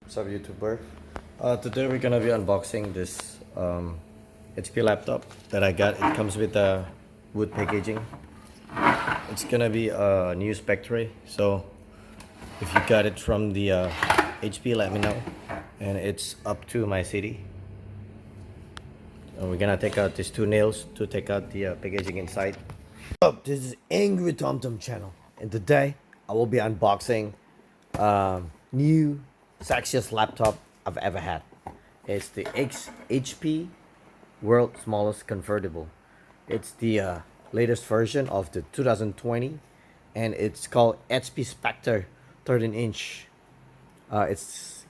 What's up, YouTuber? Today we're gonna be unboxing this HP laptop that I got. It comes with a wood packaging. It's gonna be a new Spectre. So if you got it from the HP, let me know. And it's up to my city. And we're gonna take out these two nails to take out the packaging inside. This is Angry TomTom channel, and today I will be unboxing new sexiest laptop I've ever had. It's the HP world's smallest convertible. It's the latest version of the 2020, and it's called HP Spectre 13-inch. It's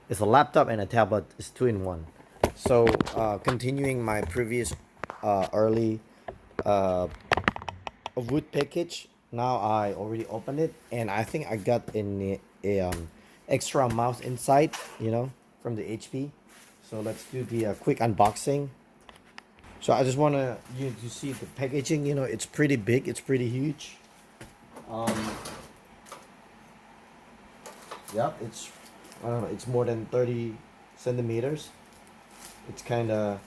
a laptop and a tablet. It's 2-in-1. So continuing my previous early a wood package. Now I already opened it, and I think I got a extra mouse inside, from the HP. So let's do the quick unboxing. So I just want you to see the packaging. It's pretty big. It's pretty huge. Yep, it's, I don't know, it's more than 30 centimeters. It's kind of,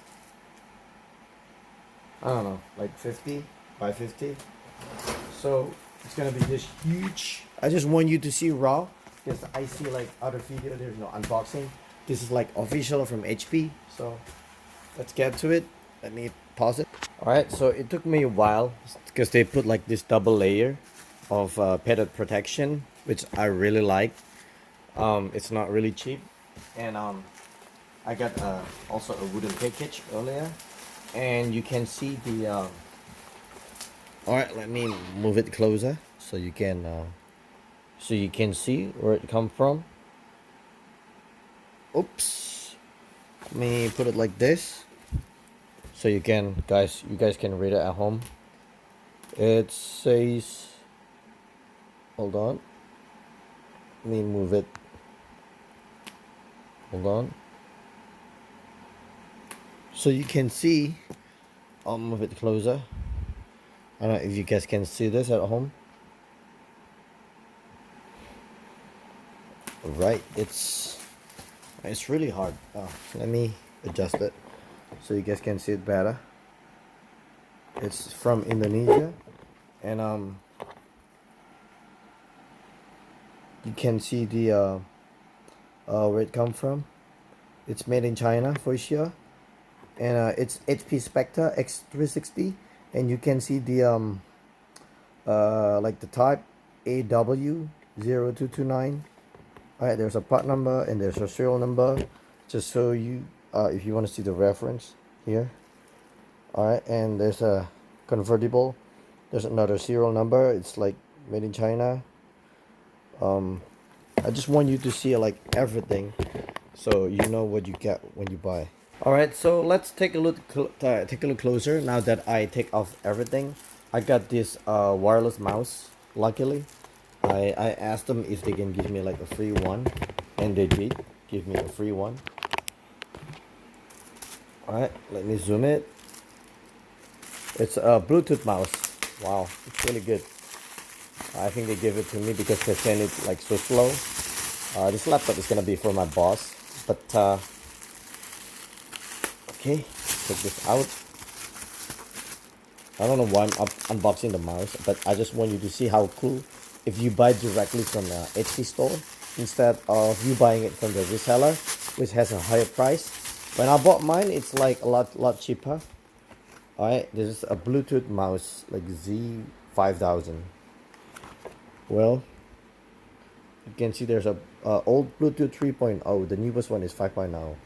I don't know, like 50 by 50. So it's gonna be this huge. I just want you to see raw, because I see like other video there's no unboxing. This is like official from HP. So let's get to it. Let me pause it. All right, so it took me a while because they put like this double layer of padded protection, which I really like. It's not really cheap, and I got also a wooden package earlier, and you can see the all right, let me move it closer so you can see where it come from. Oops. Let me put it like this so you guys can read it at home. It says, hold on. Let me move it. Hold on. So you can see, I'll move it closer. I don't know if you guys can see this at home. Right, it's really hard. Let me adjust it so you guys can see it better. It's from Indonesia, and you can see the where it come from. It's made in China for sure, and it's HP Spectre X360. And you can see the like the type AW0229. Alright, there's a part number and there's a serial number, just so you if you want to see the reference here. Alright, and there's a convertible. There's another serial number. It's like made in China. I just want you to see like everything, so you know what you get when you buy. Alright, so let's take a look closer now that I take off everything. I got this wireless mouse. Luckily, I asked them if they can give me like a free one, and they did give me a free one. Alright, let me zoom it. It's a Bluetooth mouse. Wow, it's really good. I think they gave it to me because they sent it like so slow. This laptop is gonna be for my boss, but okay, take this out. I don't know why I'm unboxing the mouse, but I just want you to see how cool if you buy directly from the HP store instead of you buying it from the reseller, which has a higher price. When I bought mine, it's like a lot cheaper. Alright, this is a Bluetooth mouse, like Z5000. Well, you can see there's a old Bluetooth 3.0. The newest one is 5.0.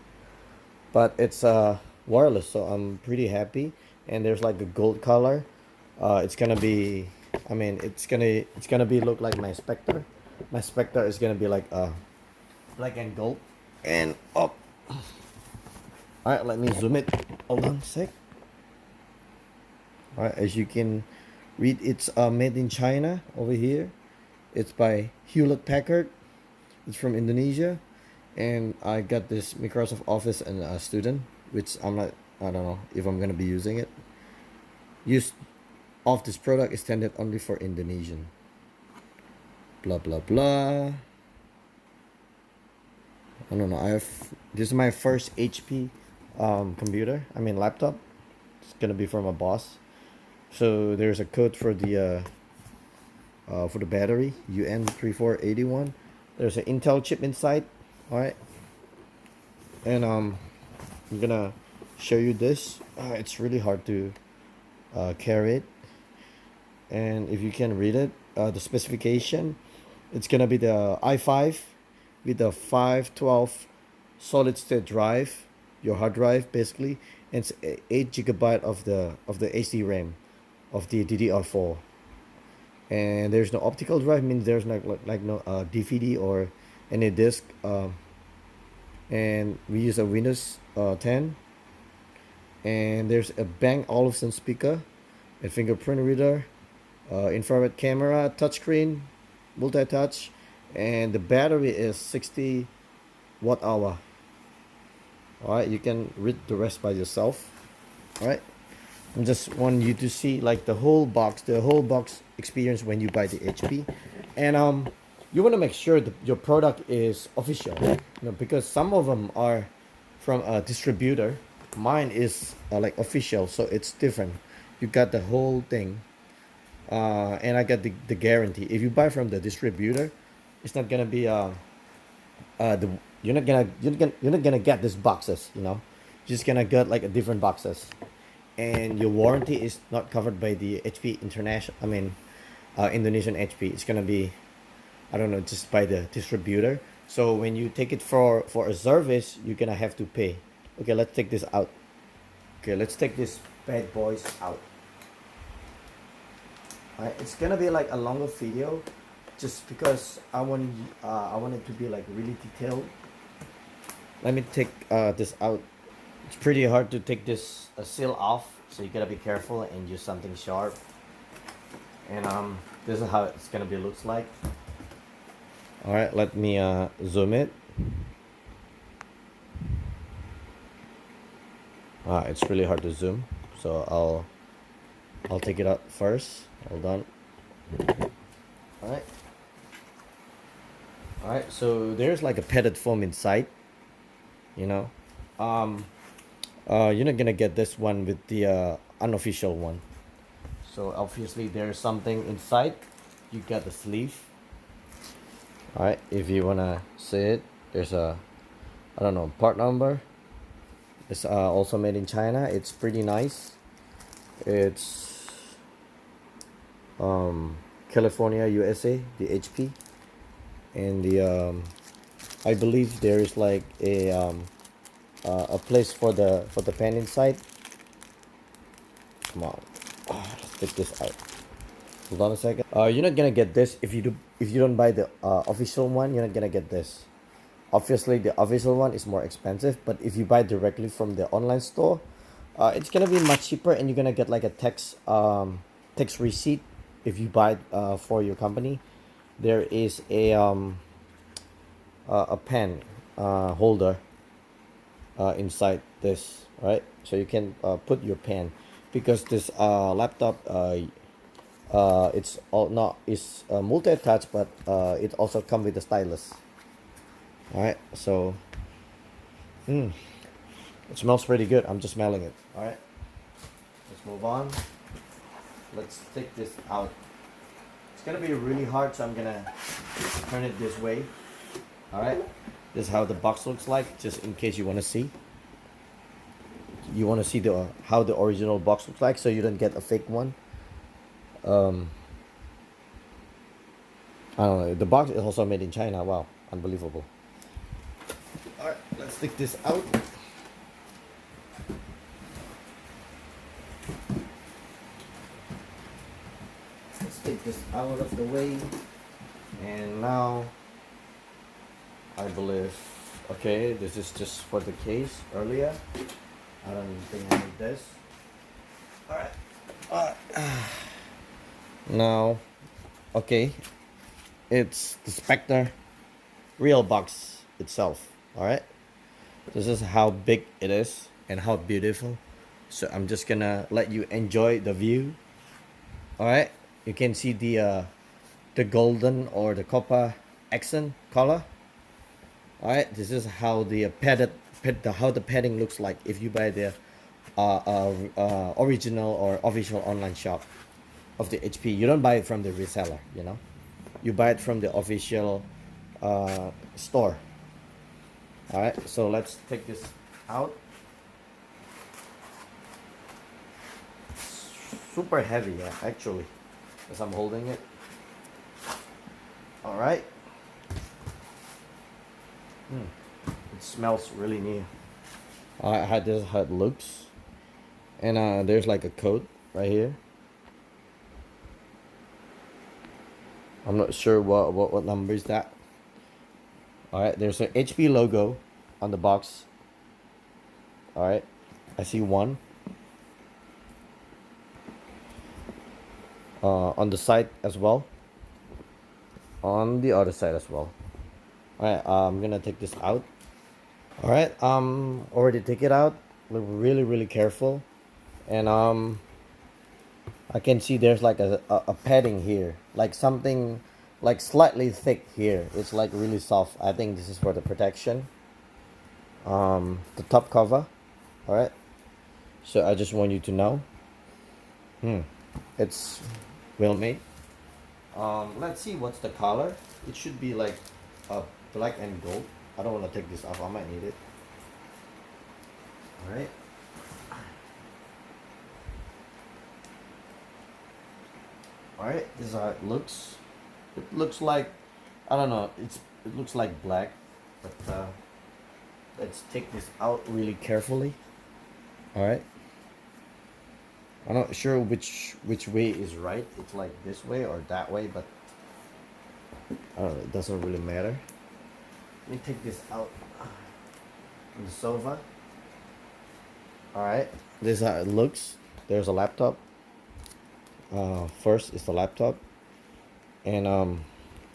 But it's wireless, so I'm pretty happy. And there's like a gold color. It's gonna be, I mean, it's gonna be look like my Spectre. My Spectre is gonna be like black and gold. And up. Alright, let me zoom it. Hold on a sec. Alright, as you can read, it's made in China over here. It's by HEWLETT-PACKARD. It's from Indonesia. And I got this Microsoft Office and a student, which I don't know if I'm gonna be using it. Use of this product is intended only for Indonesian. Blah blah blah. I don't know. This is my first HP computer. I mean laptop. It's gonna be from a boss. So there's a code for the battery UN3481. There's an Intel chip inside. All right. And I'm gonna show you this. It's really hard to carry it. And if you can read it, the specification, it's gonna be the i5 with the 512 solid state drive, your hard drive basically, and it's 8 GB of the HD RAM of the DDR4. And there's no optical drive, means there's no DVD or any disk. And we use a Windows 10. And there's a Bang Olufsen speaker, a fingerprint reader, infrared camera, touchscreen, multi-touch, and the battery is 60 watt hour. All right, you can read the rest by yourself. All right, I just want you to see like the whole box experience when you buy the HP. And you want to make sure that your product is official, because some of them are from a distributor. Mine is like official, so it's different. You got the whole thing, and I got the guarantee. If you buy from the distributor, it's not gonna be you're not gonna get these boxes. You're just gonna get like a different boxes, and your warranty is not covered by the HP International. I mean, Indonesian HP. It's gonna be, I don't know, just by the distributor. So when you take it for a service, you're gonna have to pay. Okay, let's take this out. Okay, let's take this bad boys out. Alright, it's gonna be like a longer video, just because I want it to be like really detailed. Let me take this out. It's pretty hard to take this seal off, so you gotta be careful and use something sharp. And this is how it's gonna be looks like. All right, let me zoom it. It's really hard to zoom, so I'll take it out first. Hold on. All right, so there's like a padded foam inside. You're not gonna get this one with the unofficial one. So obviously there's something inside. You got the sleeve. All right, if you wanna see it, there's a, I don't know, part number. It's also made in China. It's pretty nice. It's California, USA, the HP, and the I believe there is like a place for the pen inside. Come on, let's take this out. Hold on a second. You're not gonna get this if you don't buy the official one. You're not gonna get this. Obviously, the official one is more expensive, but if you buy directly from the online store, it's gonna be much cheaper, and you're gonna get like a tax receipt if you buy for your company. There is a pen holder inside this, right? So you can put your pen, because this laptop it's multi-touch, but it also comes with a stylus. All right, so it smells pretty good. I'm just smelling it. All right, let's move on. Let's take this out. It's gonna be really hard, so I'm gonna turn it this way. All right, this is how the box looks like, just in case you want to see. You want to see how the original box looks like, so you don't get a fake one. I don't know. The box is also made in China. Wow, unbelievable. All right, let's take this out. Let's take this out of the way. And now, I believe, okay, this is just for the case earlier. I don't think I need this. Alright. Now, okay, it's the Spectre real box itself. Alright, this is how big it is and how beautiful. So I'm just gonna let you enjoy the view. Alright, you can see the golden or the copper accent color. All right, this is how the how the padding looks like if you buy the original or official online shop of the HP. You don't buy it from the reseller, you know. You buy it from the official store. All right, so let's take this out. Super heavy, yeah, actually, as I'm holding it. All right. It smells really new. This is how it looks, and there's like a code right here. I'm not sure what number is that. All right, there's an HP logo on the box. All right, I see one. On the side as well. On the other side as well. All right, I'm gonna take this out. All right, already take it out. Look really careful, and I can see there's like a padding here, like something like slightly thick here. It's like really soft. I think this is for the protection. The top cover. All right, so I just want you to know, it's well made. Let's see what's the color. It should be like black and gold. I don't want to take this off. I might need it. All right. All right. This is how it looks. It looks like, I don't know. It looks like black, but let's take this out really carefully. All right. I'm not sure which way is right. It's like this way or that way, but I don't know. It doesn't really matter. Let me take this out from the sofa. All right, this is how it looks. There's a laptop. First is the laptop, and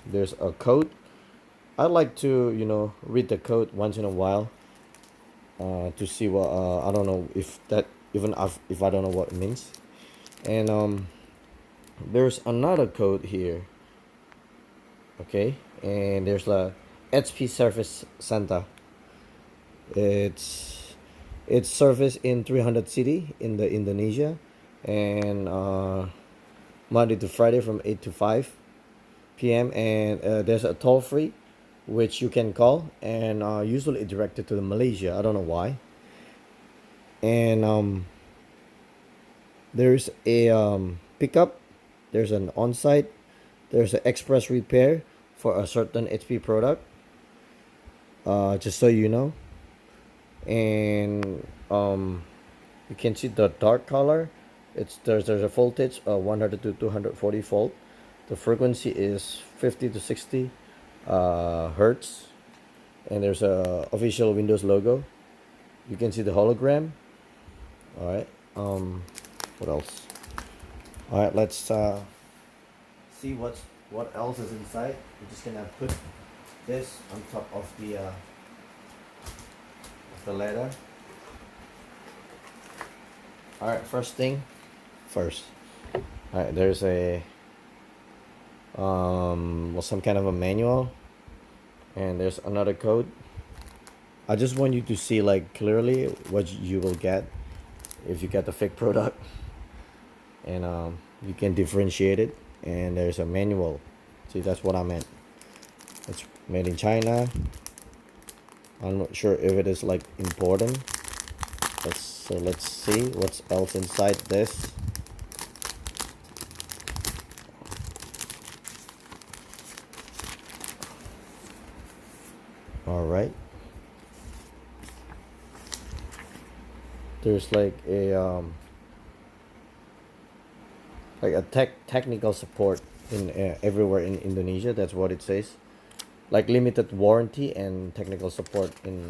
there's a code. I like to, you know, read the code once in a while to see what I don't know if that even if I don't know what it means. And there's another code here. Okay, and there's a HP Service Center. It's service in 300 city in the Indonesia, and Monday to Friday from 8 to 5 p.m. and there's a toll free which you can call, and usually directed to the Malaysia. I don't know why. And there's a pickup, there's an on-site, there's an express repair for a certain HP product, just so you know. And you can see the dark color. There's a voltage 100 to 240 volt. The frequency is 50 to 60 hertz, and there's a official Windows logo. You can see the hologram. All right. What else? All right. Let's see what else is inside. I'm just gonna put this on top of the letter. All right. First thing first. All right. There's a well, some kind of a manual, and there's another code. I just want you to see like clearly what you will get if you get the fake product, and you can differentiate it. And there's a manual. See, that's what I meant. It's made in China. I'm not sure if it is like important. So let's see what's else inside this. All right. There's like a technical support in everywhere in Indonesia. That's what it says. Like limited warranty and technical support in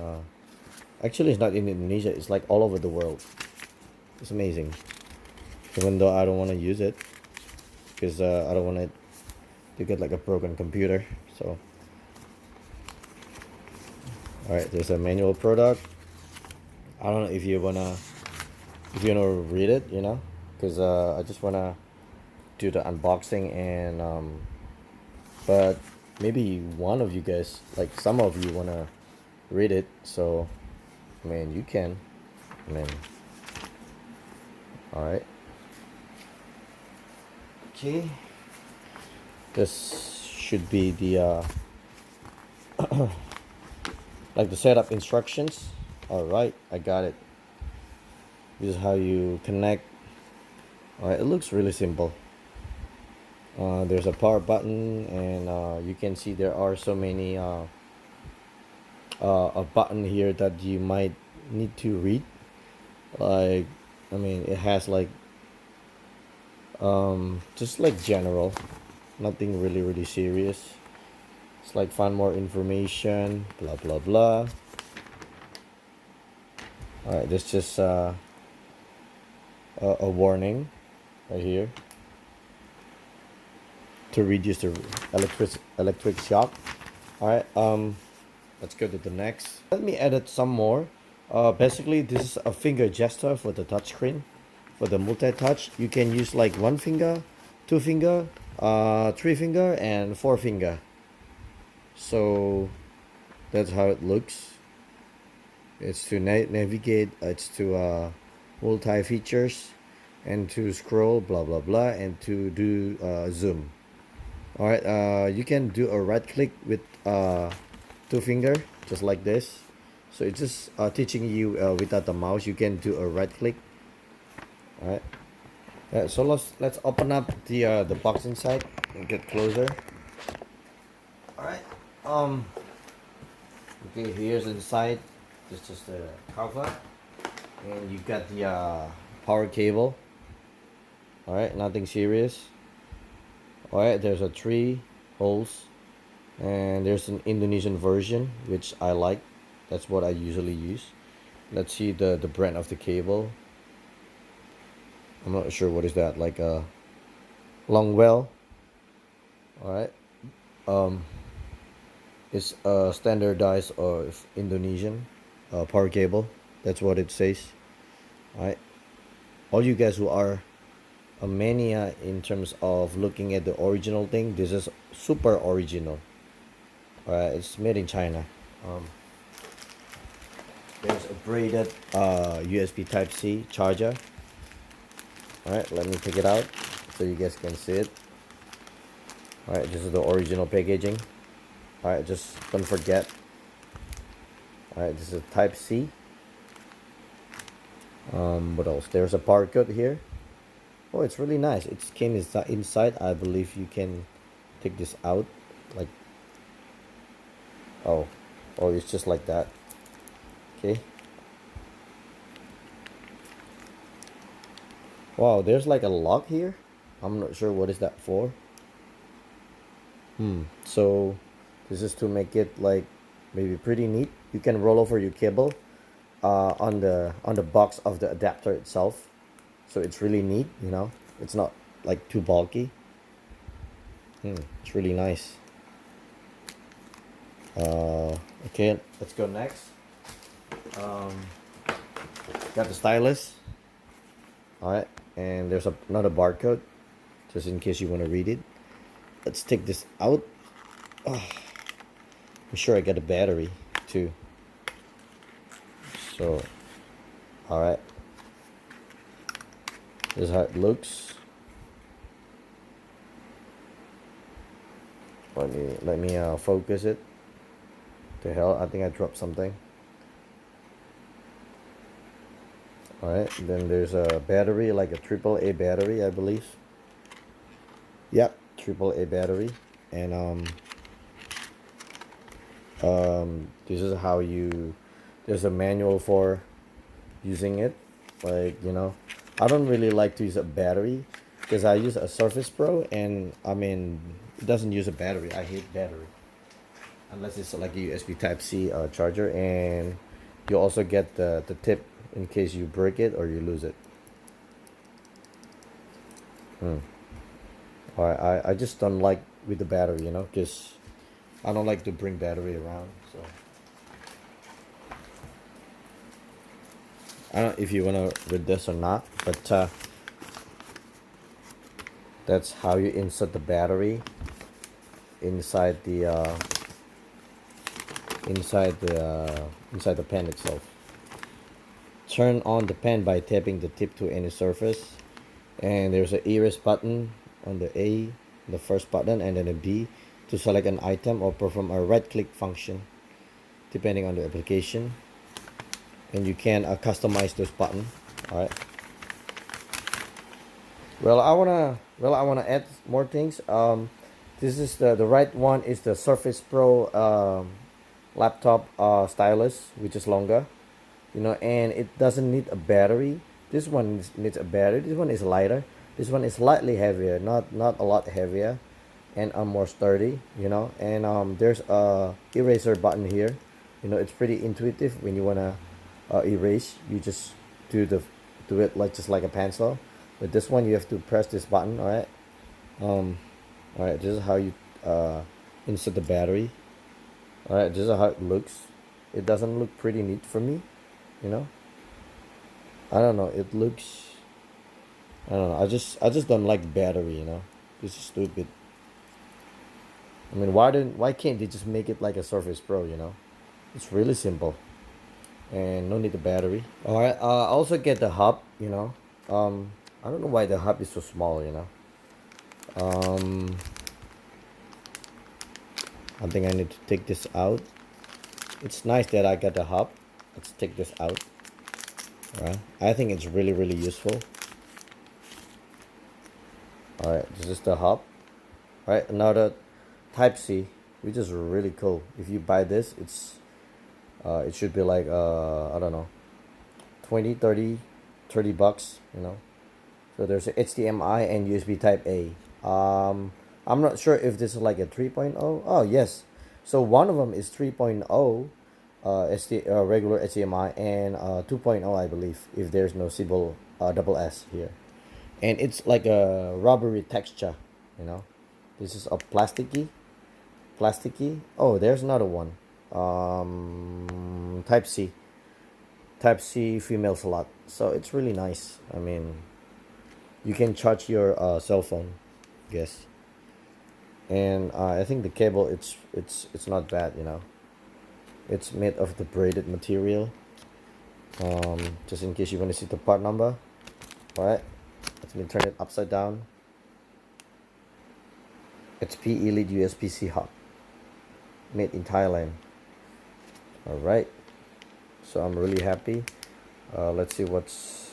actually it's not in Indonesia, it's like all over the world. It's amazing. Even though I don't want to use it because I don't want it to get like a broken computer. So all right, there's a manual product. I don't know if you wanna read it, you know, because I just wanna do the unboxing, and but maybe one of you guys, like some of you, wanna read it. So I mean, you can. I mean, all right. Okay. This should be the like the setup instructions. All right, I got it. This is how you connect. All right, it looks really simple. There's a power button, and you can see there are so many a button here that you might need to read. Like, I mean, it has like just like general, nothing really serious. It's like find more information, blah blah blah. All right, this just a warning right here to reduce the electric shock. All right, let's go to the next. Let me edit some more. Basically, this is a finger gesture for the touchscreen. For the multi-touch, you can use like 1 finger, 2 finger, 3 finger, and 4 finger. So that's how it looks. It's to navigate. It's to multi features, and to scroll, blah blah blah, and to do zoom. All right. You can do a right click with 2 finger, just like this. So it's just teaching you without the mouse. You can do a right click. All right. So let's open up the box inside and get closer. All right. Okay, here's inside. This is just the cover, and you got the power cable. All right, nothing serious. All right, there's a 3 holes, and there's an Indonesian version which I like. That's what I usually use. Let's see the brand of the cable. I'm not sure what is that, like a Longwell. All right. It's a standardized of Indonesian power cable. That's what it says. All right. All you guys who are a mania in terms of looking at the original thing, this is super original. All right. It's made in China. There's a braided USB Type-C charger. Alright, let me take it out so you guys can see it. Alright, this is the original packaging. Alright, just don't forget. Alright, this is Type-C. What else? There's a barcode here. Oh, it's really nice. It came inside. I believe you can take this out. Like, oh, it's just like that. Okay. Wow, there's like a lock here. I'm not sure what is that for. So this is to make it like maybe pretty neat. You can roll over your cable on the box of the adapter itself. So it's really neat, you know. It's not like too bulky. It's really nice. Okay, let's go next. Got the stylus. Alright, and there's another barcode, just in case you want to read it. Let's take this out. I'm sure I got a battery too. So, alright. This is how it looks. Let me focus it. The hell, I think I dropped something. Alright, then there's a battery, like a AAA battery, I believe. Yep, AAA battery. And this is how there's a manual for using it. Like, you know, I don't really like to use a battery because I use a Surface Pro, and I mean, it doesn't use a battery. I hate battery unless it's like a USB Type-C charger, and you also get the tip in case you break it or you lose it. I just don't like with the battery, you know, because I don't like to bring battery around. So I don't know if you want to read this or not, but that's how you insert the battery inside the inside the pen itself. Turn on the pen by tapping the tip to any surface, and there's an erase button on the A, the first button, and then a B to select an item or perform a right click function depending on the application, and you can customize this button. All right. Well, I wanna add more things. This is the right one is the Surface Pro laptop stylus, which is longer, you know, and it doesn't need a battery. This one needs a battery. This one is lighter. This one is slightly heavier, not a lot heavier, and more sturdy, you know. And there's a eraser button here. You know, it's pretty intuitive when you wanna erase. You just do it like just like a pencil. But this one you have to press this button. All right. All right. This is how you insert the battery. All right. This is how it looks. It doesn't look pretty neat for me, you know. I don't know. It looks. I don't know. I just don't like battery, you know. This is stupid. I mean, why can't they just make it like a Surface Pro, you know? It's really simple, and no need a battery. All right. Also get the hub, you know. I don't know why the hub is so small, you know. I think I need to take this out. It's nice that I got the hub. Let's take this out. Alright, I think it's really useful. Alright, this is the hub. Alright, another Type C, which is really cool. If you buy this, it should be like I don't know, 20, 30 bucks, you know. So there's a HDMI and USB Type A. I'm not sure if this is like a 3.0. Oh yes, so one of them is 3.0 regular HDMI, and 2.0 I believe, if there's no symbol double S here. And it's like a rubbery texture, you know. This is a plasticky. Oh, there's another one. Type C female slot. So it's really nice. I mean, you can charge your cell phone, yes. And I think the cable, it's not bad, you know. It's made of the braided material. Just in case you want to see the part number. Alright, let me turn it upside down. It's PE-LED USB-C hub, made in Thailand. Alright, so I'm really happy. Let's see what's...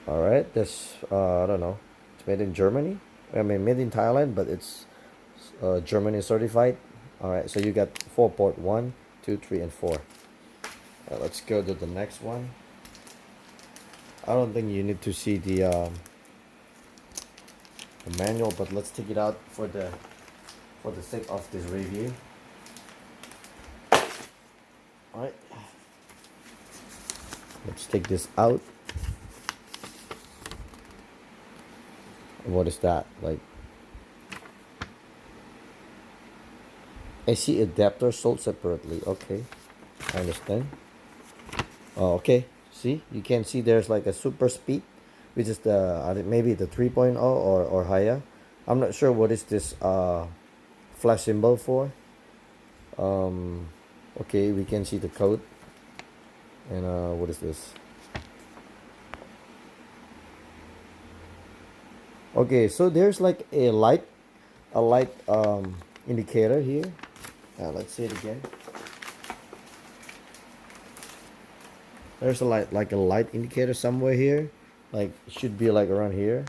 Alright, this, I don't know, it's made in Germany. I mean, made in Thailand, but it's Germany certified. Alright, so you got 4 port, 1, 2, 3, and 4. Let's go to the next one. I don't think you need to see the manual, but let's take it out for the sake of this review. Alright, let's take this out. What is that? Like, AC adapter sold separately. Okay, I understand. Oh, okay. See, you can see there's like a super speed, which is the maybe the 3.0 or higher. I'm not sure what is this flash symbol for. Okay, we can see the code. And what is this? Okay, so there's like a light indicator here. Let's see it again. There's a light, like a light indicator somewhere here. Like, it should be like around here.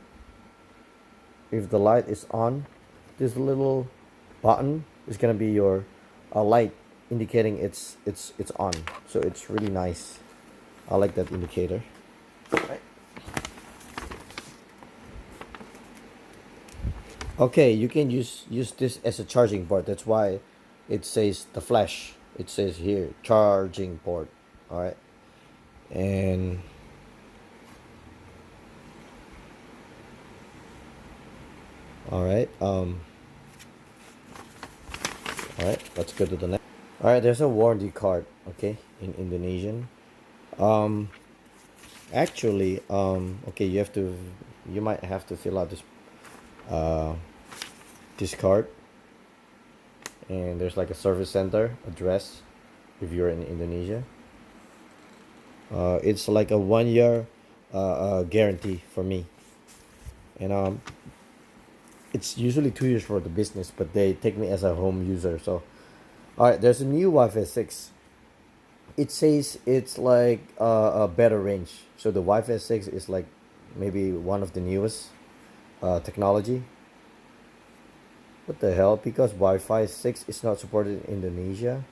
If the light is on, this little button is gonna be your light indicating it's on. So it's really nice. I like that indicator. Right. Okay, you can use this as a charging port. That's why it says the flash. It says here charging port. All right, and all right. All right. Let's go to the next. All right. There's a warranty card. Okay, in Indonesian. Actually, okay, you might have to fill out this card, and there's like a service center address if you're in Indonesia. It's like a 1 year guarantee for me, and it's usually 2 years for the business, but they take me as a home user. So, all right, there's a new Wi-Fi 6. It says it's like a better range. So the Wi-Fi 6 is like maybe one of the newest technology. What the hell? Because Wi-Fi 6 is not supported in Indonesia,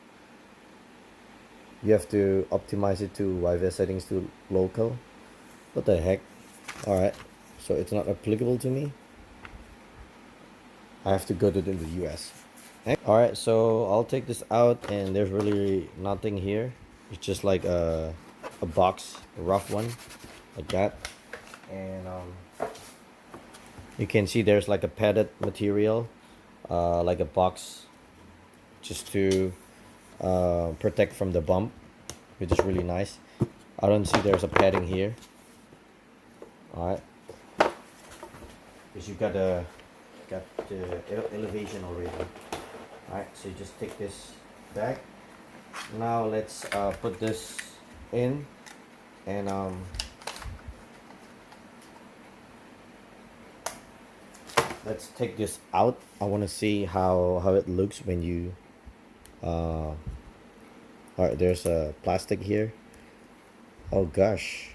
you have to optimize it to Wi-Fi settings to local. What the heck? All right, so it's not applicable to me. I have to go to the US. All right, so I'll take this out, and there's really nothing here. It's just like a box, a rough one, like that. And you can see there's like a padded material, like a box, just to protect from the bump, which is really nice. I don't see there's a padding here. All right, because you got the elevation already. All right, so you just take this back. Now let's put this in, and let's take this out. I want to see how it looks when you all right, there's a plastic here. Oh gosh,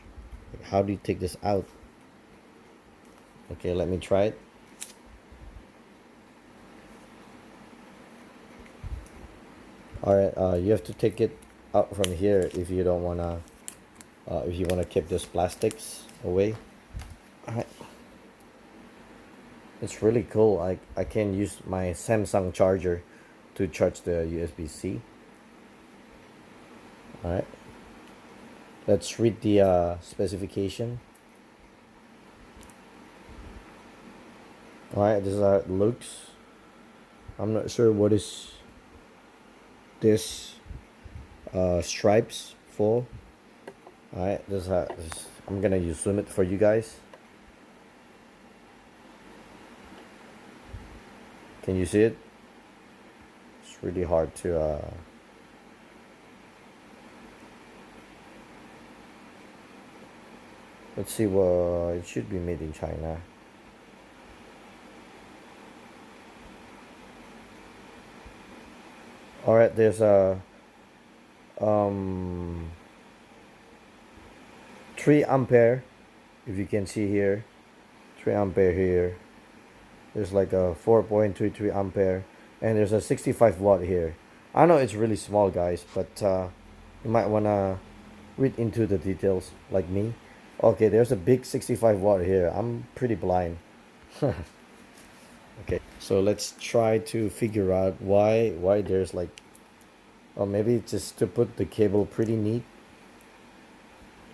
how do you take this out? Okay, let me try it. All right, you have to take it out from here if you don't wanna if you wanna keep those plastics away. All right, it's really cool. I can use my Samsung charger to charge the USB-C. All right, let's read the specification. All right, this is how it looks. I'm not sure what is this stripes for. All right, this is how I'm gonna zoom it for you guys. Can you see it? It's really hard to let's see. What it should be made in China. All right, there's a 3 ampere, if you can see here, 3 ampere here. There's like a 4.33 ampere, and there's a 65 watt here. I know it's really small, guys, but you might wanna read into the details like me. Okay, there's a big 65 watt here. I'm pretty blind. Okay, so let's try to figure out why there's like, or maybe just to put the cable pretty neat.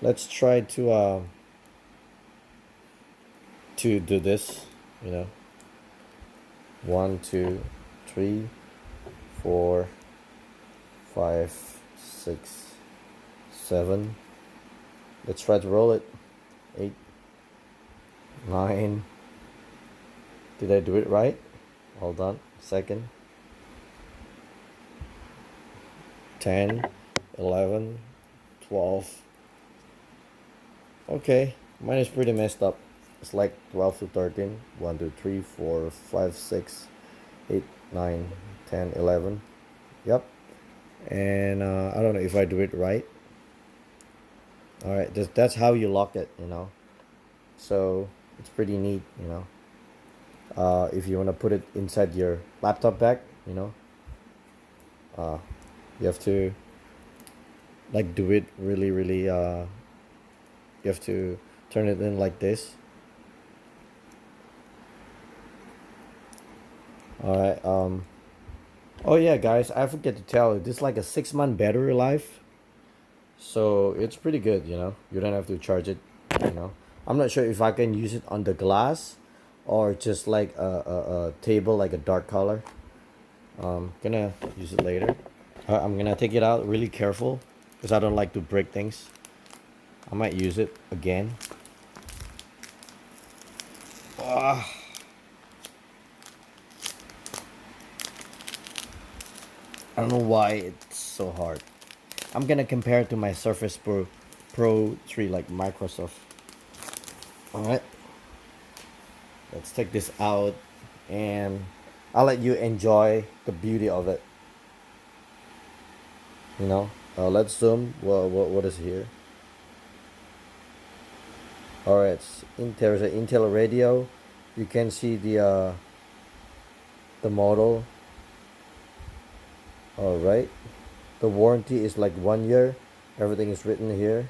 Let's try to do this, you know. 1 2 3 4 5 6 7. Let's try to roll it. 8 9. Did I do it right? Hold on a second. 10 11 12. Okay, mine is pretty messed up. It's like 12 to 13. 1 2 3 4 5 6 8 9 10 11. Yep. And I don't know if I do it right. All right, that's how you lock it, you know. So it's pretty neat, you know. If you want to put it inside your laptop bag, you know, you have to like do it really you have to turn it in like this. All right, oh yeah, guys, I forget to tell you, this is like a 6-month battery life, so it's pretty good, you know. You don't have to charge it, you know. I'm not sure if I can use it on the glass or just like a table, like a dark color. Gonna use it later. I'm gonna take it out really careful because I don't like to break things. I might use it again. I don't know why it's so hard. I'm gonna compare it to my Surface Pro 3 like Microsoft. Alright, let's take this out and I'll let you enjoy the beauty of it. You know, let's zoom. What is here? Alright, there's an Intel radio. You can see the model. Alright, the warranty is like 1 year. Everything is written here.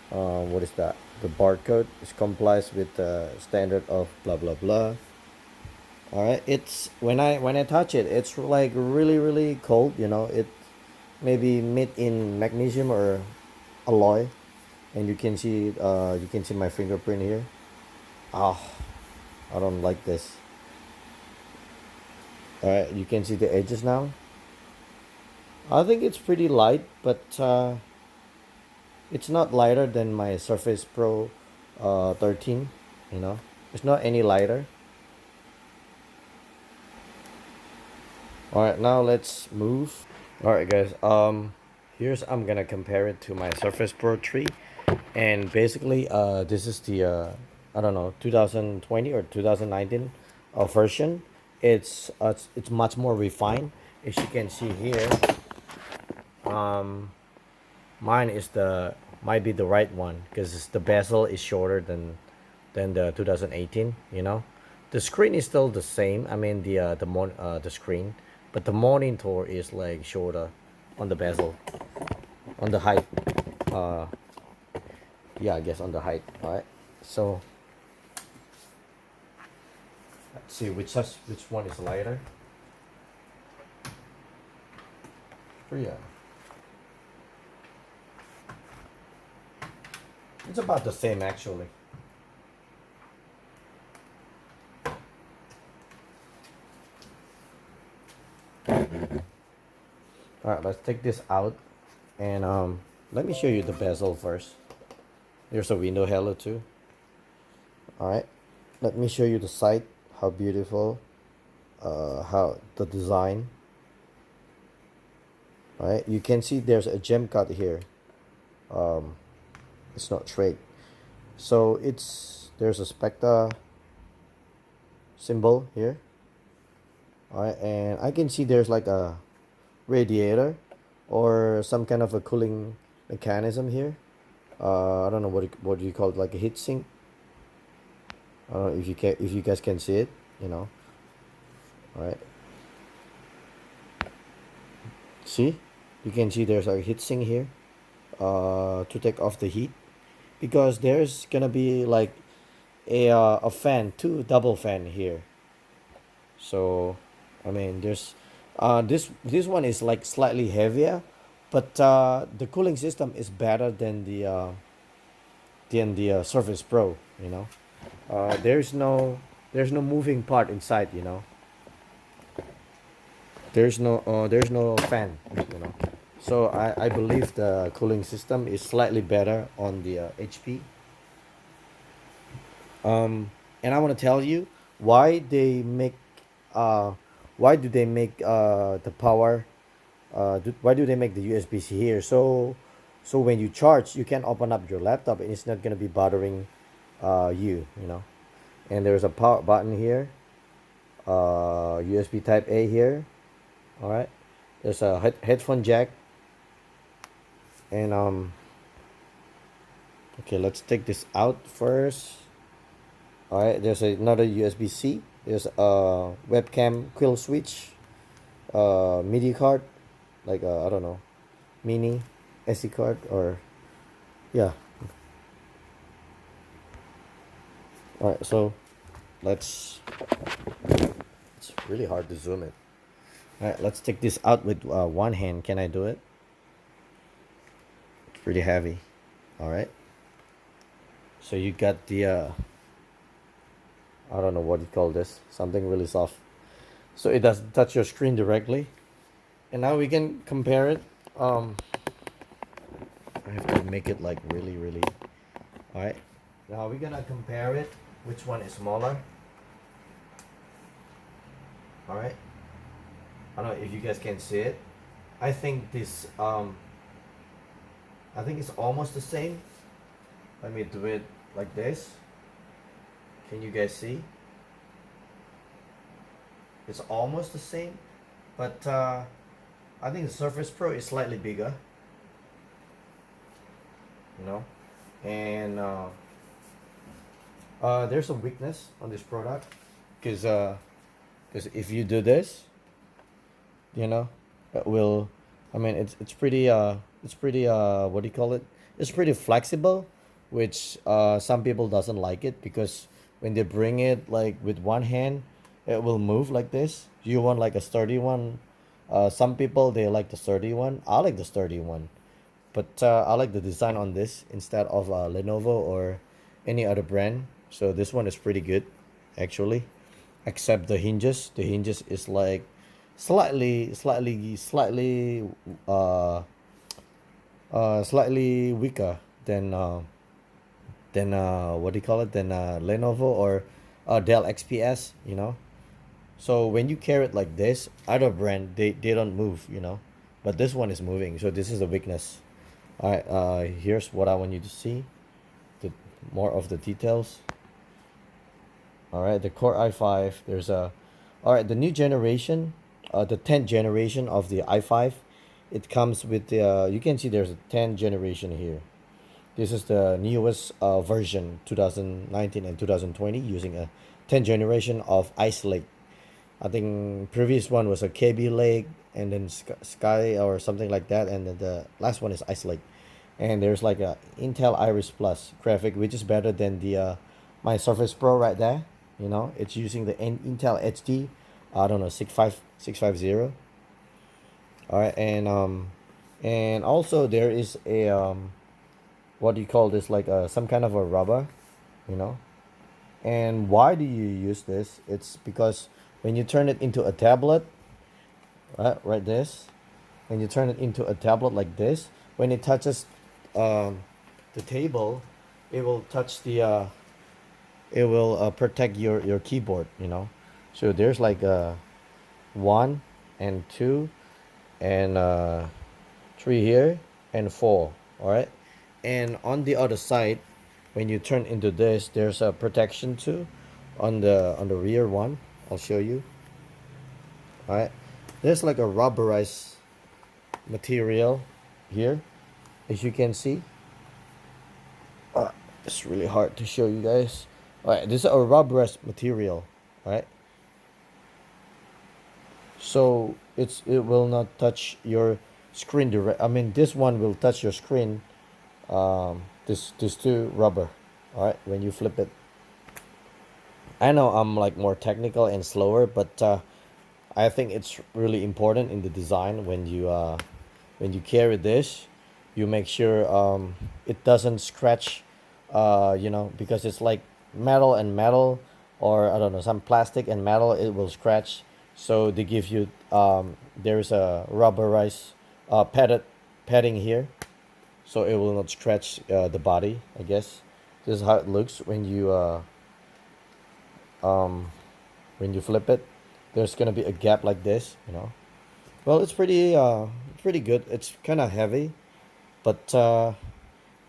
What is that? The barcode is complies with the standard of blah blah blah. Alright, it's when I touch it, it's like really cold. You know, it maybe made in magnesium or alloy, and you can see my fingerprint here. Ah, I don't like this. Alright, you can see the edges now. I think it's pretty light, but it's not lighter than my Surface Pro 13. You know, it's not any lighter. Alright, now let's move. Alright guys, I'm gonna compare it to my Surface Pro 3, and basically this is the I don't know, 2020 or 2019 version. It's much more refined. As you can see here, mine is might be the right one because the bezel is shorter than the 2018. You know, the screen is still the same. I mean the screen, but the monitor is like shorter on the bezel, on the height. Yeah, I guess on the height. All right, so let's see which one is lighter. Yeah, it's about the same actually. Alright, let's take this out and let me show you the bezel first. There's a window halo too. Alright, let me show you the side, how beautiful, how the design. Alright, you can see there's a gem cut here. It's not straight, so there's a Spectre symbol here. Alright, and I can see there's like a radiator or some kind of a cooling mechanism here. I don't know what do you call it, like a heat sink. I don't know if you guys can see it, you know. All right, see, you can see there's a heat sink here to take off the heat, because there's gonna be like a fan, two double fan here. So I mean there's this one is like slightly heavier, but the cooling system is better than the Surface Pro. You know, there's no moving part inside. You know, there's no fan. You know, so I believe the cooling system is slightly better on the HP. And I want to tell you why they make why do they make the power why do they make the USB-C here, so when you charge you can open up your laptop and it's not going to be bothering you know. And there's a power button here, USB type A here. All right, there's a headphone jack, and okay, let's take this out first. All right, there's another USB-C. There's a webcam quill switch, MIDI card, like I don't know, mini SD card, or yeah. All right, so it's really hard to zoom it. All right, let's take this out with one hand. Can I do it? It's pretty heavy. All right, so you got the I don't know what you call this, something really soft, so it doesn't touch your screen directly. And now we can compare it. I have to make it like really. All right, now we're gonna compare it, which one is smaller. All right, I don't know if you guys can see it. I think this I think it's almost the same. Let me do it like this. Can you guys see? It's almost the same, but I think the Surface Pro is slightly bigger, you know, and there's a weakness on this product, because if you do this, you know, it will, I mean, it's pretty what do you call it? It's pretty flexible, which some people doesn't like it, because when they bring it like with one hand, it will move like this. You want like a sturdy one. Some people, they like the sturdy one. I like the sturdy one, but I like the design on this instead of Lenovo or any other brand. So this one is pretty good, actually, except the hinges. The hinges is like slightly slightly weaker than what do you call it, than Lenovo or Dell XPS, you know. So when you carry it like this, other brand, they don't move, you know, but this one is moving. So this is the weakness. All right, here's what I want you to see, the more of the details. All right, the Core i5. There's a, all right, the new generation, the 10th generation of the i5. It comes with the you can see there's a 10th generation here. This is the newest version, 2019 and 2020, using a 10th generation of Ice Lake. I think previous one was a KB Lake, and then Sky or something like that, and then the last one is Ice Lake. And there's like a Intel Iris Plus graphic, which is better than the my Surface Pro right there. You know, it's using the Intel HD, I don't know, 650. All right, and also there is a what do you call this, like some kind of a rubber, you know. And why do you use this? It's because when you turn it into a tablet, right this, when you turn it into a tablet like this, when it touches the table, it will touch the it will protect your keyboard, you know. So there's like one and two and three here and four. All right, and on the other side, when you turn into this, there's a protection too on the rear one. I'll show you. All right, there's like a rubberized material here, as you can see. It's really hard to show you guys. All right, this is a rubberized material. All right, so it will not touch your screen direct. I mean, this one will touch your screen. This two rubber. All right, when you flip it. I know I'm like more technical and slower, but I think it's really important in the design. When you carry this, you make sure it doesn't scratch, you know, because it's like metal and metal, or I don't know, some plastic and metal, it will scratch. So they give you there's a rubberized padding here, so it will not scratch the body, I guess. This is how it looks when you flip it. There's gonna be a gap like this, you know. Well, it's pretty good. It's kind of heavy, but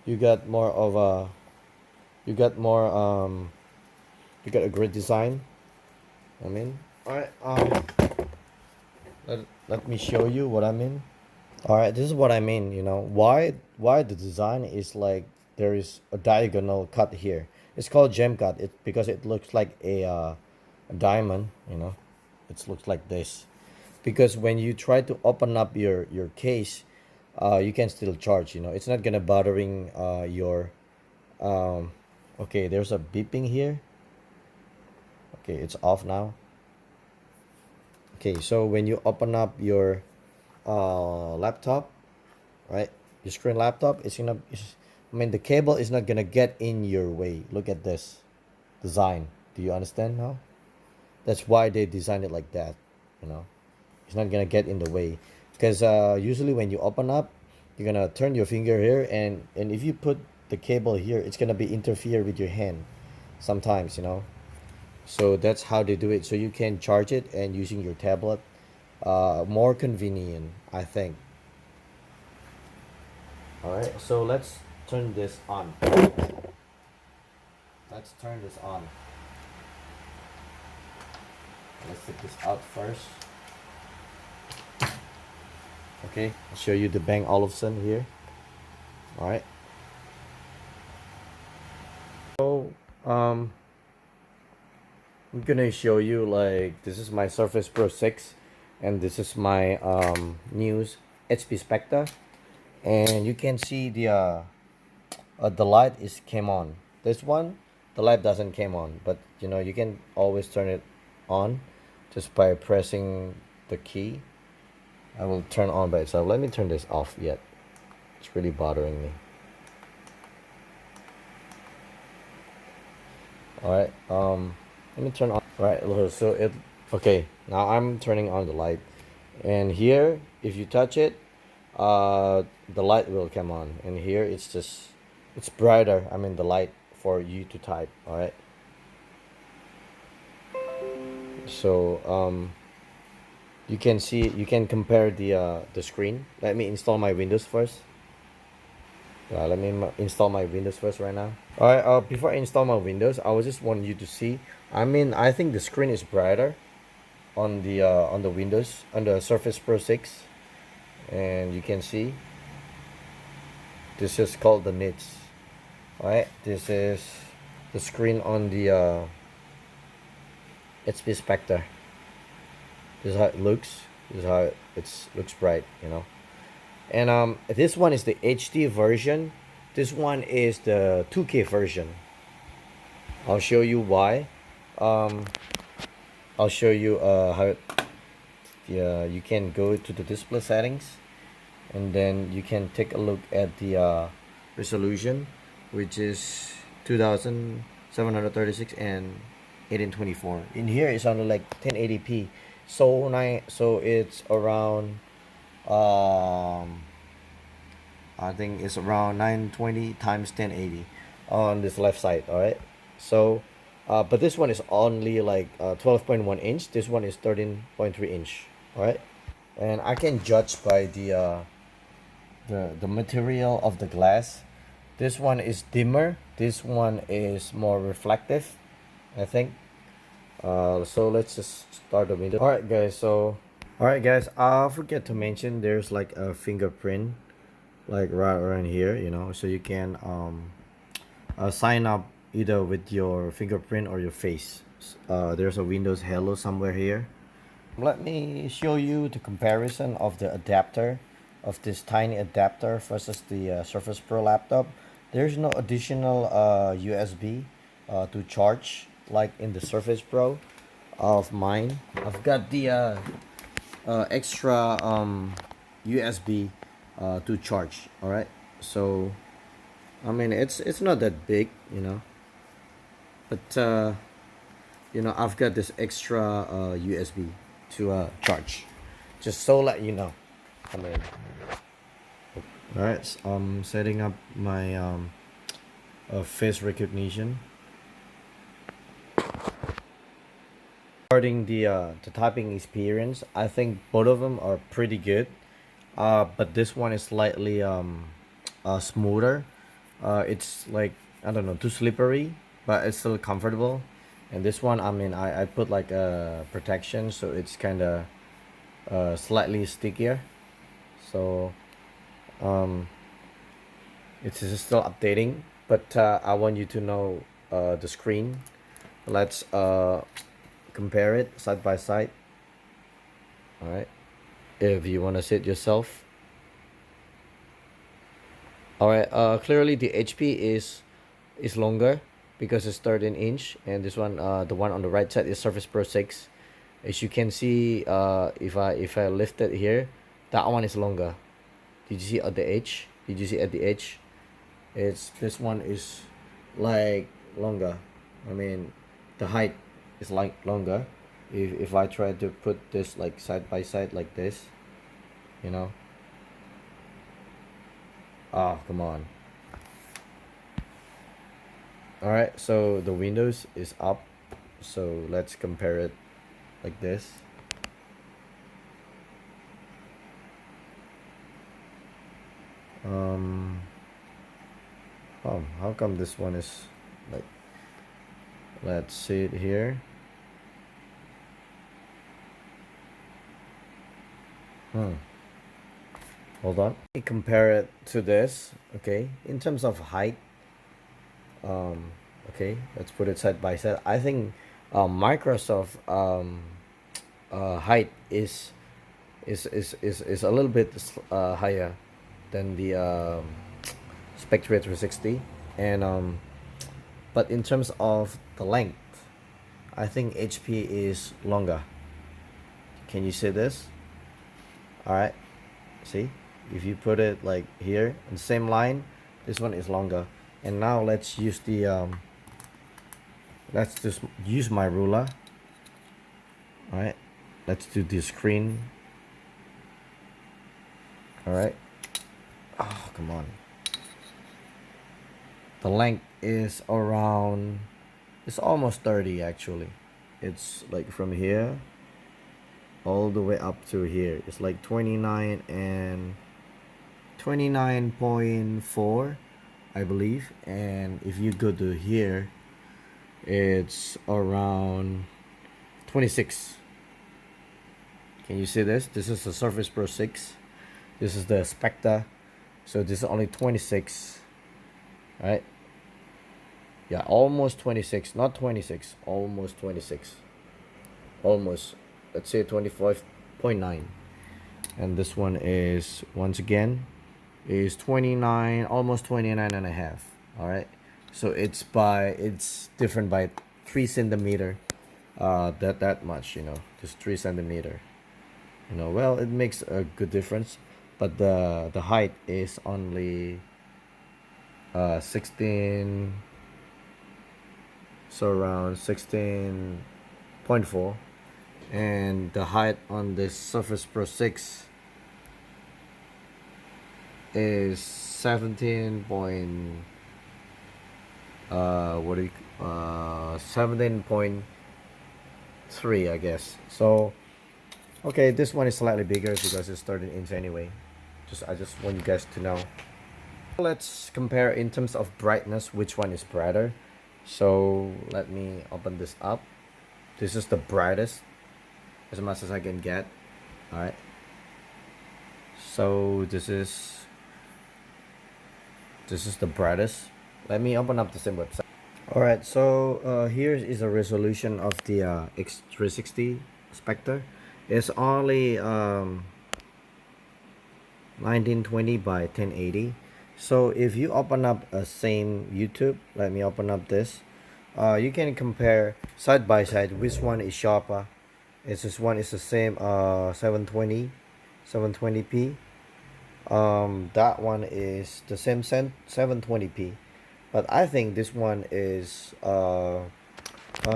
you got more of a you got more you got a great design. I mean, all right. Let me show you what I mean. All right, this is what I mean. You know, why the design is like there is a diagonal cut here. It's called gem cut. It because it looks like a diamond. You know, it looks like this. Because when you try to open up your case, you can still charge. You know, it's not gonna bothering your. Okay, there's a beeping here. Okay, it's off now. Okay, so when you open up your laptop, right, your screen laptop, I mean, the cable is not gonna get in your way. Look at this design. Do you understand now? That's why they designed it like that. You know, it's not gonna get in the way, because usually when you open up, you're gonna turn your finger here, and if you put the cable here, it's gonna be interfere with your hand sometimes, you know. So that's how they do it. So you can charge it and using your tablet, more convenient, I think. All right, so let's turn this on. Let's turn this on. Let's take this out first. Okay, I'll show you the Bang Olufsen here. All right. So I'm gonna show you, like, this is my Surface Pro 6, and this is my new HP Spectre, and you can see the light is came on. This one, the light doesn't came on, but you know, you can always turn it on just by pressing the key. I will turn on by itself. Let me turn this off yet. It's really bothering me. Alright, let me turn on. Right, so it, okay, now I'm turning on the light, and here if you touch it, the light will come on, and here it's brighter, I mean the light for you to type. All right, so you can see, you can compare the screen. Let me install my Windows first. Let me install my Windows first right now. All right, before I install my Windows, I was just want you to see, I mean, I think the screen is brighter on the Windows, on the Surface Pro 6, and you can see this is called the nits. All right, this is the screen on the HP Spectre. This is how it looks. This is how it looks bright, you know. And this one is the HD version. This one is the 2K version. I'll show you why. I'll show you how you can go to the display settings, and then you can take a look at the resolution, which is 2736 and 1824. In here it's only like 1080p, so it's around I think it's around 920 times 1080 on this left side. All right, so but this one is only like 12.1 inch. This one is 13.3 inch. All right, and I can judge by the material of the glass. This one is dimmer, this one is more reflective, I think. So let's just start the window. All right guys, I forget to mention there's like a fingerprint like right around here, you know, so you can sign up either with your fingerprint or your face. There's a Windows Hello somewhere here. Let me show you the comparison of the adapter of this tiny adapter versus the Surface Pro laptop. There's no additional USB to charge like in the Surface Pro of mine. I've got the extra USB to charge. All right, so I mean it's not that big, you know, but you know, I've got this extra USB to charge, just so let you know. I mean, all right, so I'm setting up my face recognition. Regarding the typing experience, I think both of them are pretty good, but this one is slightly smoother. It's like, I don't know, too slippery, but it's still comfortable. And this one, I mean, I put like a protection, so it's kind of slightly stickier. So it's still updating, but I want you to know the screen. Let's compare it side by side. All right, if you want to see it yourself. All right, clearly the HP is longer because it's 13 inch, and this one, the one on the right side, is Surface Pro 6. As you can see, if I lift it here, that one is longer. Did you see at the edge? Did you see at the edge? It's, this one is like longer. I mean, the height is like longer. If I try to put this like side by side like this, you know. Oh, come on. All right, so the Windows is up, so let's compare it like this. Oh, how come this one is like, let's see it here. Hold on. Let me compare it to this. Okay, in terms of height, okay, let's put it side by side. I think Microsoft height is a little bit higher than the Spectre 360, and but in terms of the length, I think HP is longer. Can you see this? All right, see, if you put it like here in the same line, this one is longer. And now let's use the let's just use my ruler. All right, let's do the screen. All right, oh come on, the length is around, it's almost 30 actually. It's like from here all the way up to here. It's like 29 and 29.4, I believe. And if you go to here, it's around 26. Can you see this? This is the Surface Pro 6. This is the Spectre. So this is only 26. Right? Yeah, almost 26. Not 26. Almost 26. Almost. Let's say 25.9. And this one is, once again, is 29, almost 29 and a half. All right, so it's different by 3 centimeter, that much, you know, just 3 centimeter, you know. Well, it makes a good difference, but the height is only 16, so around 16.4. And the height on this Surface Pro 6 is 17 point 17.3, I guess. So okay, this one is slightly bigger because it's 13 inch anyway. I just want you guys to know. Let's compare in terms of brightness, which one is brighter. So let me open this up. This is the brightest as much as I can get. All right, so this is the brightest. Let me open up the same website. All right, so here is a resolution of the X360 Spectre. It's only 1920 by 1080. So if you open up a same YouTube, let me open up this. You can compare side by side which one is sharper. It's this one is the same 720p. That one is the same 720p, but I think this one is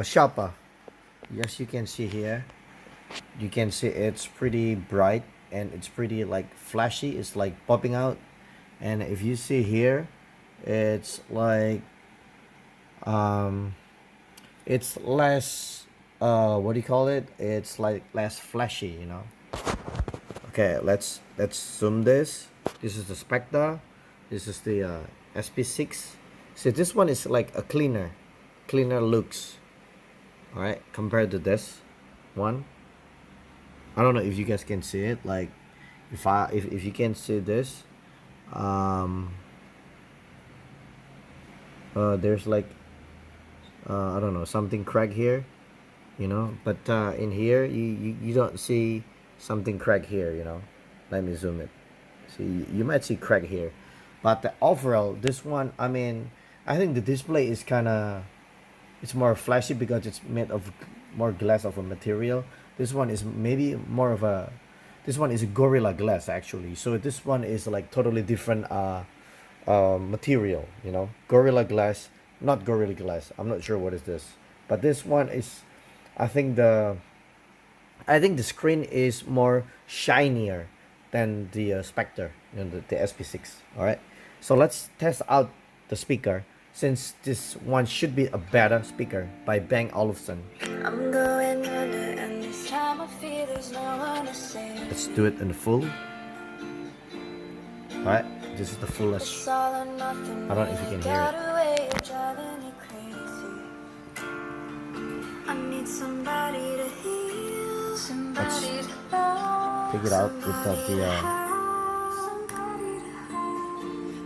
sharper. Yes, you can see here, you can see it's pretty bright and it's pretty like flashy. It's like popping out. And if you see here, it's like it's less what do you call it, it's like less flashy, you know. Okay, let's zoom this. This is the Spectre. This is the SP6. So this one is like a cleaner looks. All right, compared to this one. I don't know if you guys can see it. Like if you can see this, there's like I don't know, something crack here, you know. But in here you don't see something crack here, you know. Let me zoom it. See, you might see crack here, but the overall, this one, I mean, I think the display is kind of, it's more flashy because it's made of more glass of a material. This one is maybe more of a, this one is a Gorilla Glass actually. So this one is like totally different material, you know. Gorilla Glass, not Gorilla Glass, I'm not sure what is this, but this one is, I think the screen is more shinier than the Spectre, you know, the SP6. All right, so let's test out the speaker, since this one should be a better speaker by Bang Olufsen. I'm going under, and this time I feel there's no one to save. Let's do it in the full. All right. This is the fullest. I don't know if you can hear it. Let's take it out without the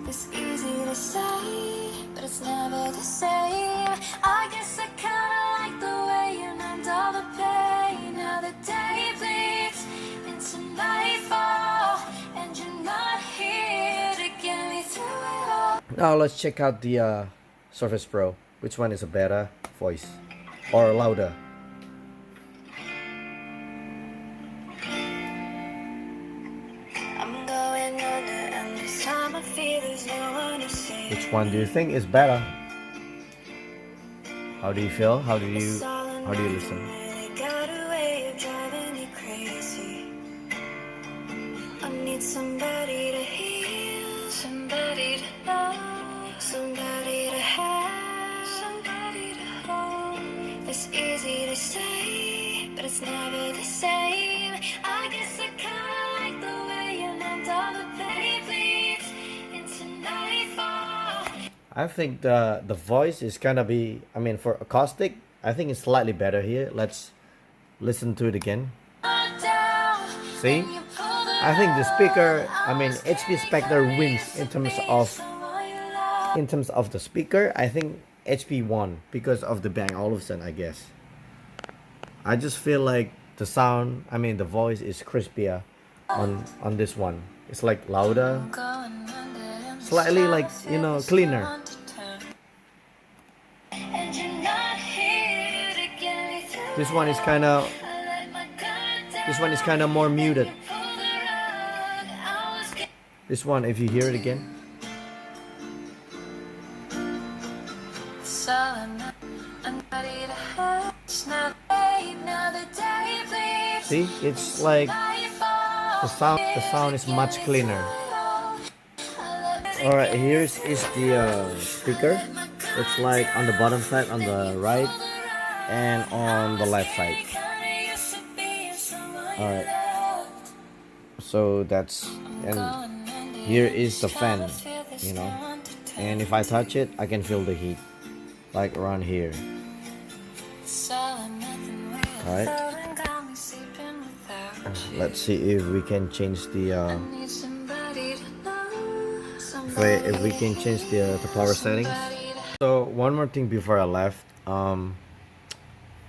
It's easy to say, but it's never the same. I guess I kinda like the way you numbed all the pain. Now the day bleeds into nightfall, and you're not here to get me through it all. Now let's check out the Surface Pro. Which one is a better voice or louder? I'm going under, and this time I feel there's no one to save. Which one do you think is better? How do you feel? How do you listen? Really got a way of driving me crazy. I need somebody to heal, somebody to know, somebody to have, somebody to hold. It's easy to say, but it's never the same. I guess I kinda like the way you numbed all the pain bleeds into nightfall. I think the voice is gonna be, I mean, for acoustic, I think it's slightly better here. Let's listen to it again. See? I think the speaker, I mean, HP Spectre wins in terms of the speaker. I think HP won because of the Bang Olufsen, I guess. I just feel like the sound, I mean, the voice is crispier on this one. It's like louder, slightly like, you know, cleaner. This one is kind of more muted. This one, if you hear it again, see, it's like the sound is much cleaner. Alright, here is the speaker. It's like on the bottom side, on the right, and on the left side. Alright, so that's, and here is the fan, you know, and if I touch it, I can feel the heat, like around here. Alright, let's see if we can change the if we can change the power settings. So one more thing before I left,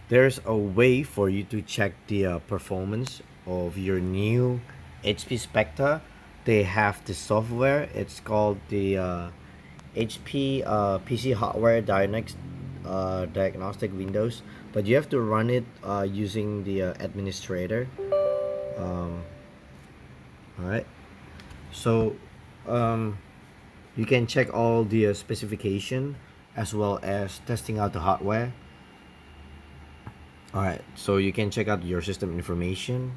there's a way for you to check the performance of your new HP Spectre. They have the software. It's called the HP PC Hardware Diagnostic Windows, but you have to run it using the administrator. Alright, so you can check all the specification as well as testing out the hardware. Alright, so you can check out your system information.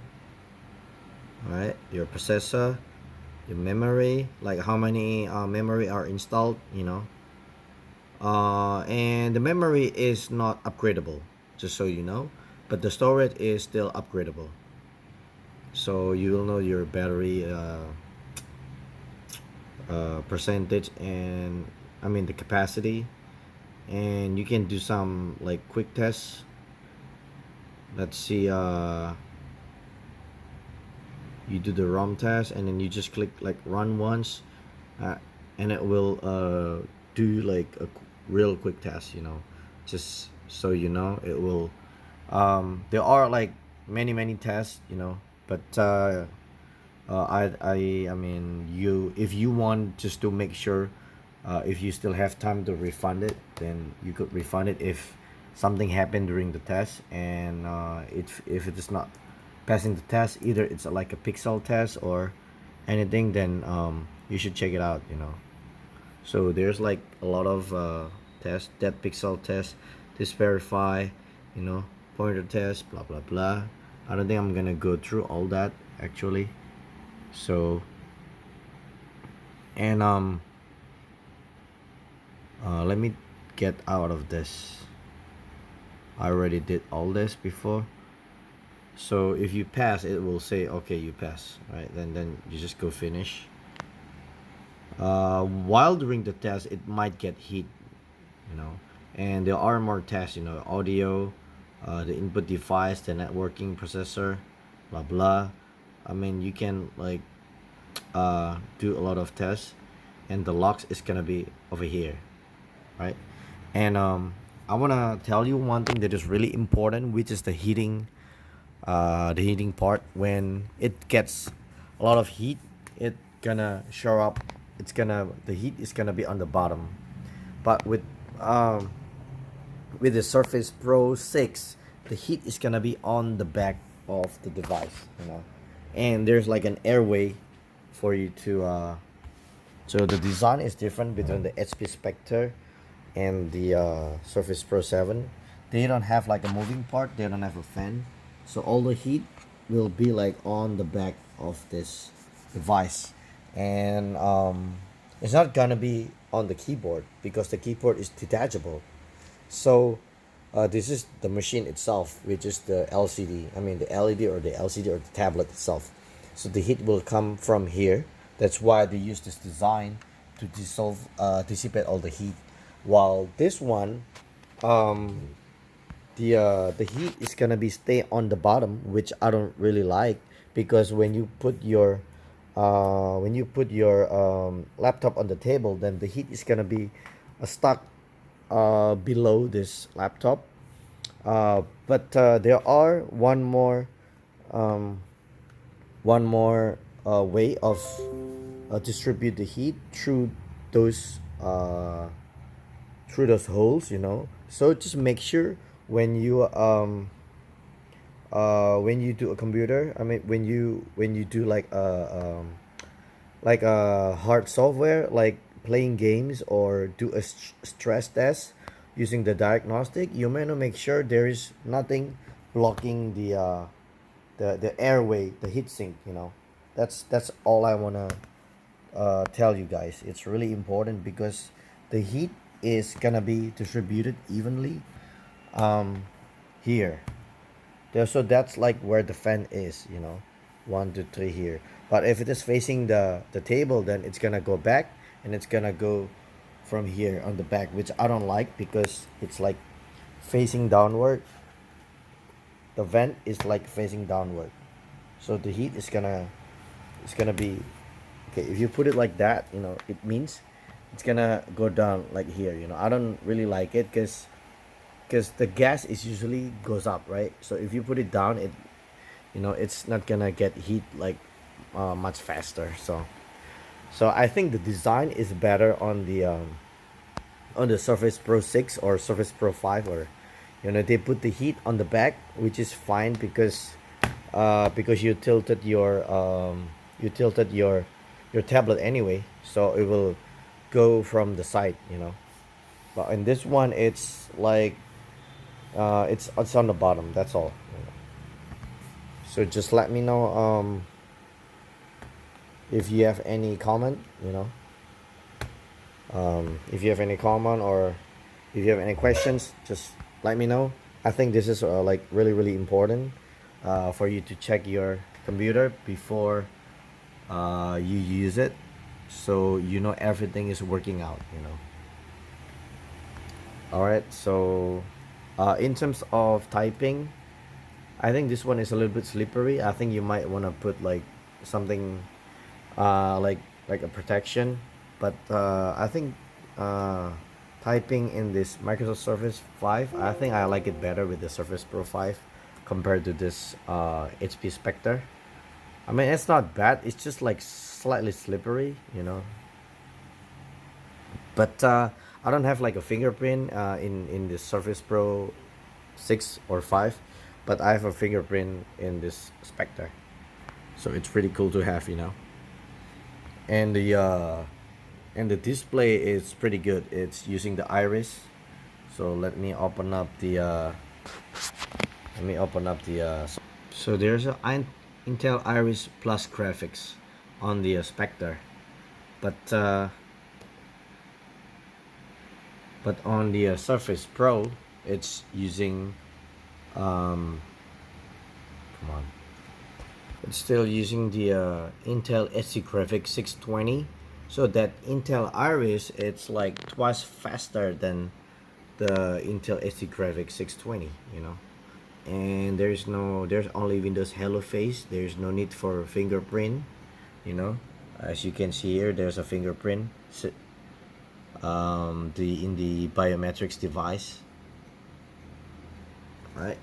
Alright, your processor, your memory, like how many memory are installed, you know. And the memory is not upgradable, just so you know, but the storage is still upgradable. So you will know your battery percentage, and I mean the capacity, and you can do some like quick tests. Let's see, you do the ROM test, and then you just click like run once, and it will do like a real quick test, you know, just so you know. It will there are like many tests, you know, but I mean, if you want just to make sure, if you still have time to refund it, then you could refund it if something happened during the test, and if it is not passing the test, either it's like a pixel test or anything, then you should check it out, you know. So there's like a lot of tests, depth pixel test, this verify, you know, pointer test, blah blah blah. I don't think I'm gonna go through all that actually. So, and let me get out of this. I already did all this before. So if you pass, it will say okay, you pass, right? Then you just go finish. While during the test it might get heat, you know. And there are more tests, you know, audio, the input device, the networking processor, blah blah. I mean, you can like do a lot of tests, and the locks is gonna be over here, right? And I wanna tell you one thing that is really important, which is the heating part. When it gets a lot of heat, it gonna show up. The heat is gonna be on the bottom. But with the Surface Pro 6, the heat is gonna be on the back of the device, you know. And there's like an airway for you to so the design is different between the HP Spectre and the Surface Pro 7. They don't have like a moving part, they don't have a fan. So all the heat will be like on the back of this device. And it's not gonna be on the keyboard because the keyboard is detachable. So this is the machine itself, which is the LCD. I mean the LED or the LCD or the tablet itself. So the heat will come from here. That's why they use this design to dissipate all the heat. While this one, the heat is gonna be stay on the bottom, which I don't really like, because when you put your laptop on the table, then the heat is gonna be stuck below this laptop. But there are one more way of distribute the heat those uh, through those holes, you know. So just make sure when you do a computer, I mean when you do like a hard software, like playing games or do a stress test using the diagnostic, you may not make sure there is nothing blocking the airway, the heat sink, you know. That's all I want to tell you guys. It's really important because the heat is gonna be distributed evenly here there. So that's like where the fan is, you know, 1 2 3 here. But if it is facing the table, then it's gonna go back, and it's gonna go from here on the back, which I don't like because it's like facing downward. The vent is like facing downward, so the heat is gonna be okay. If you put it like that, you know, it means it's gonna go down like here, you know. I don't really like it because the gas is usually goes up, right? So if you put it down, it, you know, it's not gonna get heat like much faster. So I think the design is better on the Surface Pro 6 or Surface Pro 5, or, you know, they put the heat on the back, which is fine because you tilted your tablet anyway, so it will go from the side, you know. But in this one, it's like it's on the bottom. That's all, you know. So just let me know if you have any comment, you know. If you have any comment or if you have any questions, just let me know. I think this is like really important for you to check your computer before you use it, so you know everything is working out, you know. All right, so in terms of typing, I think this one is a little bit slippery. I think you might want to put like something like a protection. But I think typing in this Microsoft Surface 5, I think I like it better with the Surface Pro 5 compared to this HP Spectre. I mean, it's not bad, it's just like slightly slippery, you know. But I don't have like a fingerprint in the Surface Pro 6 or 5, but I have a fingerprint in this Spectre, so it's pretty cool to have, you know. And the display is pretty good. It's using the iris. So let me open up the so there's a Intel Iris Plus graphics on the Spectre, but on the Surface Pro, it's using come on, it's still using the Intel SC Graphics 620. So that Intel Iris, it's like twice faster than the Intel HD Graphics 620, you know. And there's only Windows Hello Face. There's no need for fingerprint, you know. As you can see here, there's a fingerprint in the biometrics device. Right,